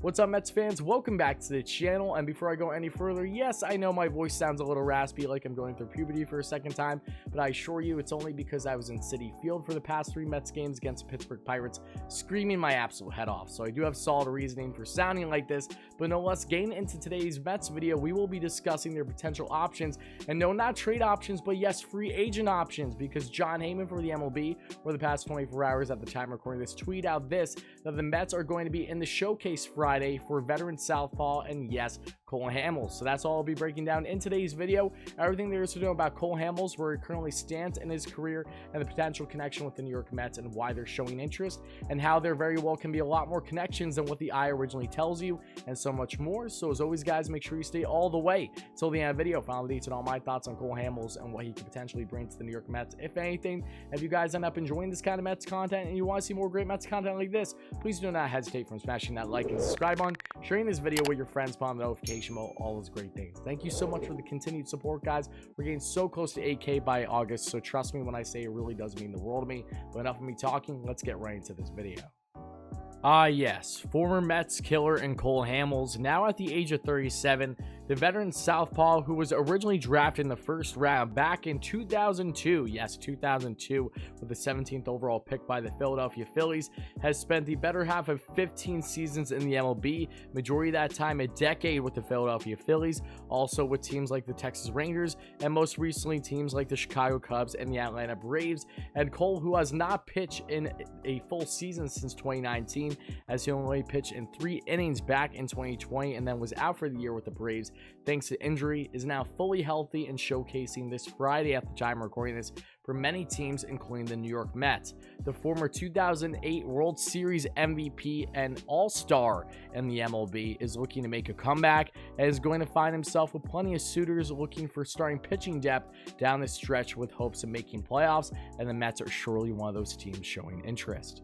What's up, Mets fans? Welcome back to the channel. And before I go any further, yes, I know my voice sounds a little raspy, like I'm going through puberty for a second time, but I assure you it's only because I was in Citi Field for the past 3 Mets games against the Pittsburgh Pirates, screaming my absolute head off. So I do have solid reasoning for sounding like this, but no less, getting into today's Mets video, we will be discussing their potential options, and no, not trade options, but yes, free agent options, because John Heyman for the MLB, for the past 24 hours at the time recording this, tweet out that the Mets are going to be in the showcase Friday for veteran Southpaw and yes, Cole Hamels. So that's all I'll be breaking down in today's video. Everything there is to know about Cole Hamels, where he currently stands in his career, and the potential connection with the New York Mets and why they're showing interest, and how there very well can be a lot more connections than what the eye originally tells you, and so much more. So as always, guys, make sure you stay all the way till the end of the video. Final dates and all my thoughts on Cole Hamels and what he could potentially bring to the New York Mets, if anything. If you guys end up enjoying this kind of Mets content and you want to see more great Mets content like this, please do not hesitate from smashing that like and subscribe button, sharing this video with your friends, put on the notification bell, all those great things. Thank you so much for the continued support, guys. We're getting so close to 8K by August, so trust me when I say it really does mean the world to me. But enough of me talking, let's get right into this video. Yes, former Mets killer and Cole Hamels, now at the age of 37, the veteran Southpaw, who was originally drafted in the first round back in 2002, yes, 2002, with the 17th overall pick by the Philadelphia Phillies, has spent the better half of 15 seasons in the MLB, majority of that time a decade with the Philadelphia Phillies, also with teams like the Texas Rangers, and most recently teams like the Chicago Cubs and the Atlanta Braves. And Cole, who has not pitched in a full season since 2019, as he only pitched in 3 innings back in 2020 and then was out for the year with the Braves thanks to injury, is now fully healthy and showcasing this Friday at the time recording this for many teams, including the New York Mets. The former 2008 World Series MVP and All-Star in the MLB is looking to make a comeback and is going to find himself with plenty of suitors looking for starting pitching depth down the stretch with hopes of making playoffs, and the Mets are surely one of those teams showing interest.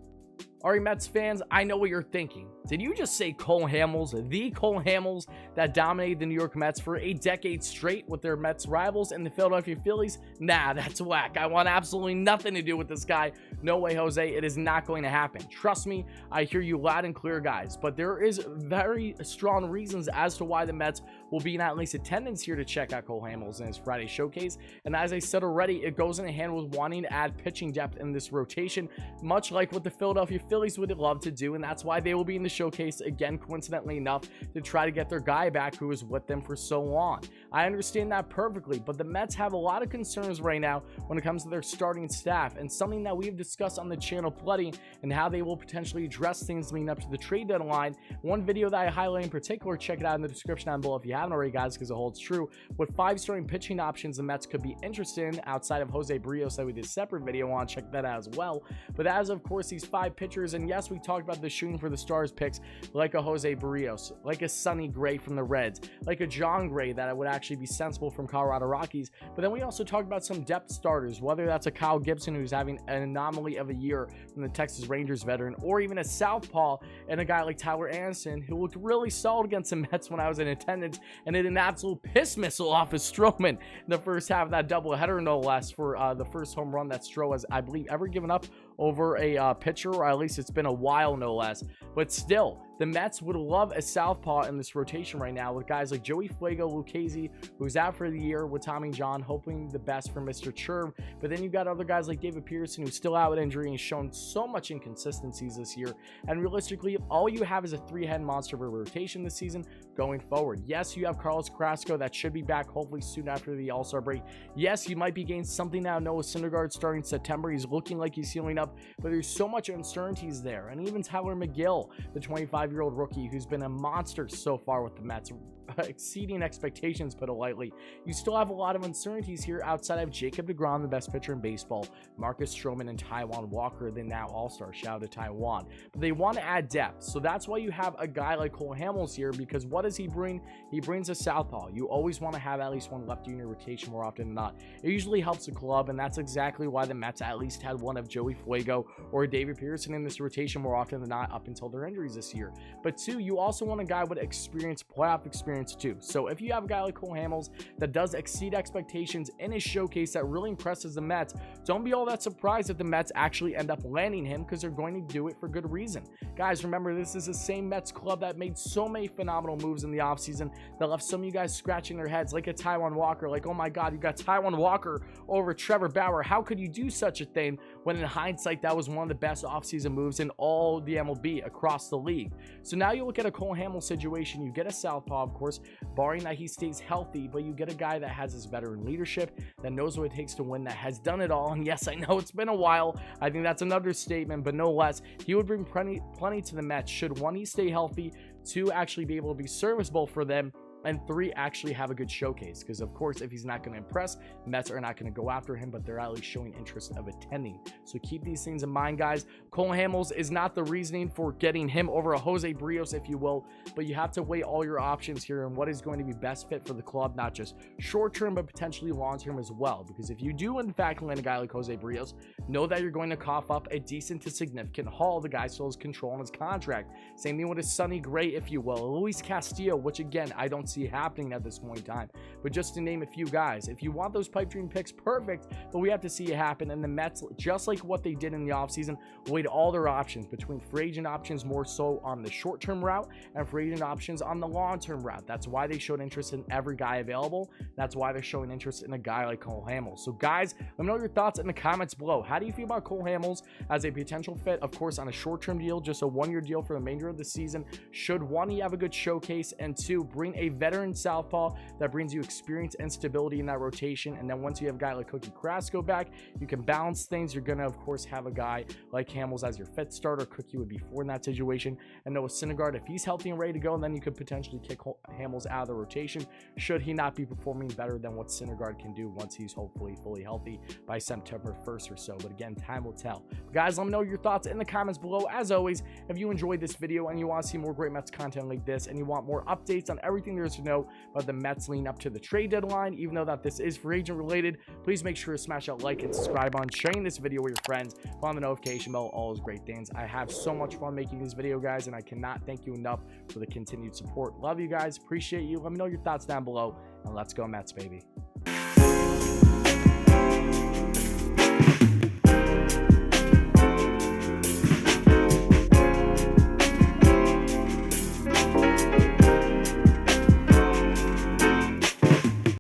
Alright, Mets fans, I know what you're thinking. Did you just say Cole Hamels, the Cole Hamels that dominated the New York Mets for a decade straight with their Mets rivals and the Philadelphia Phillies? Nah, that's whack. I want absolutely nothing to do with this guy. No way, Jose. It is not going to happen. Trust me, I hear you loud and clear, guys. But there is very strong reasons as to why the Mets will be in at least attendance here to check out Cole Hamels in his Friday showcase. And as I said already, it goes in hand with wanting to add pitching depth in this rotation, much like what the Philadelphia Phillies would love to do, and that's why they will be in the showcase again, coincidentally enough, to try to get their guy back who was with them for so long. I understand that perfectly, but the Mets have a lot of concerns right now when it comes to their starting staff, and something that we have discussed on the channel plenty, and how they will potentially address things leading up to the trade deadline. One video that I highlight in particular, check it out in the description down below if you haven't already, guys, because it holds true. With 5 starting pitching options the Mets could be interested in outside of Jose Barrios that we did a separate video on, check that out as well. But as of course these 5 pitchers, and yes, we talked about the shooting for the stars picks, like a Jose Barrios, like a Sonny Gray from the Reds, like a John Gray that would actually be sensible from Colorado Rockies. But then we also talked about some depth starters, whether that's a Kyle Gibson who's having an anomaly of a year from the Texas Rangers veteran, or even a Southpaw and a guy like Tyler Anderson, who looked really solid against the Mets when I was in attendance and hit an absolute piss missile off of Stroman in the first half of that doubleheader, no less, for the first home run that Stroh has, I believe, ever given up over a pitcher, or at least it's been a while, no less. But still, the Mets would love a Southpaw in this rotation right now, with guys like Joey Fuego, Lucchesi, who's out for the year with Tommy John, hoping the best for Mr. Churv. But then you've got other guys like David Peterson, who's still out with injury and shown so much inconsistencies this year. And realistically, all you have is a 3-head monster of a rotation this season going forward. Yes, you have Carlos Carrasco that should be back hopefully soon after the All-Star break. Yes, you might be getting something now. Noah Syndergaard starting September. He's looking like he's healing up, but there's so much uncertainties there. And even Tyler McGill, the 25-year-old rookie who's been a monster so far with the Mets, exceeding expectations, put it lightly. You still have a lot of uncertainties here outside of Jacob deGrom, the best pitcher in baseball, Marcus Stroman, and Taijuan Walker, the now all-star. Shout out to Taijuan. But they want to add depth, so that's why you have a guy like Cole Hamels here, because what does he bring? He brings a Southpaw. You always want to have at least one lefty in your rotation more often than not. It usually helps the club, and that's exactly why the Mets at least had one of Joey Fuego or David Peterson in this rotation more often than not up until their injuries this year. But 2, you also want a guy with experience, playoff experience too. So if you have a guy like Cole Hamels that does exceed expectations in his showcase, that really impresses the Mets, don't be all that surprised if the Mets actually end up landing him, because they're going to do it for good reason. Guys, remember, this is the same Mets club that made so many phenomenal moves in the offseason that left some of you guys scratching their heads, like a Taijuan Walker. Like, oh my God, you got Taijuan Walker over Trevor Bauer. How could you do such a thing, when in hindsight, that was one of the best offseason moves in all the MLB across the league? So now you look at a Cole Hamels situation, you get a Southpaw, of course, barring that he stays healthy, but you get a guy that has his veteran leadership, that knows what it takes to win, that has done it all. And yes, I know it's been a while. I think that's an understatement, but no less, he would bring plenty to the Mets should 1, he stay healthy, 2, actually be able to be serviceable for them, and 3, actually have a good showcase. Because of course, if he's not going to impress, Mets are not going to go after him, but they're at least showing interest of attending. So keep these things in mind, guys. Cole Hamels is not the reasoning for getting him over a Jose Barrios, if you will, but you have to weigh all your options here and what is going to be best fit for the club, not just short-term, but potentially long-term as well. Because if you do, in fact, land a guy like Jose Barrios, know that you're going to cough up a decent to significant haul. The guy still has control on his contract. Same thing with his Sonny Gray, if you will. Luis Castillo, which again, I don't see happening at this point in time, but just to name a few guys. If you want those pipe dream picks, perfect, but we have to see it happen. And the Mets, just like what they did in the offseason, weighed all their options between free agent options more so on the short-term route and free agent options on the long-term route. That's why they showed interest in every guy available. That's why they're showing interest in a guy like Cole Hamels. So guys, let me know your thoughts in the comments below. How do you feel about Cole Hamels as a potential fit, of course, on a short-term deal, just a 1-year deal for the remainder of the season? Should 1, he have a good showcase, and 2, bring a veteran Southpaw that brings you experience and stability in that rotation? And then once you have a guy like Cookie Carrasco back, you can balance things. You're going to, of course, have a guy like Hamels as your fifth starter. Cookie would be 4 in that situation. And Noah Syndergaard, if he's healthy and ready to go, then you could potentially kick Hamels out of the rotation should he not be performing better than what Syndergaard can do once he's hopefully fully healthy by September 1st or so. But again, time will tell. But guys, let me know your thoughts in the comments below. As always, if you enjoyed this video and you want to see more great Mets content like this, and you want more updates on everything there is to know about the Mets leading up to the trade deadline, even though that this is free agent related, please make sure to smash that like and subscribe on, sharing this video with your friends, on the notification bell, all those great things. I have so much fun making these video, guys, and I cannot thank you enough for the continued support. Love you guys, appreciate you. Let me know your thoughts down below, and let's go Mets, baby.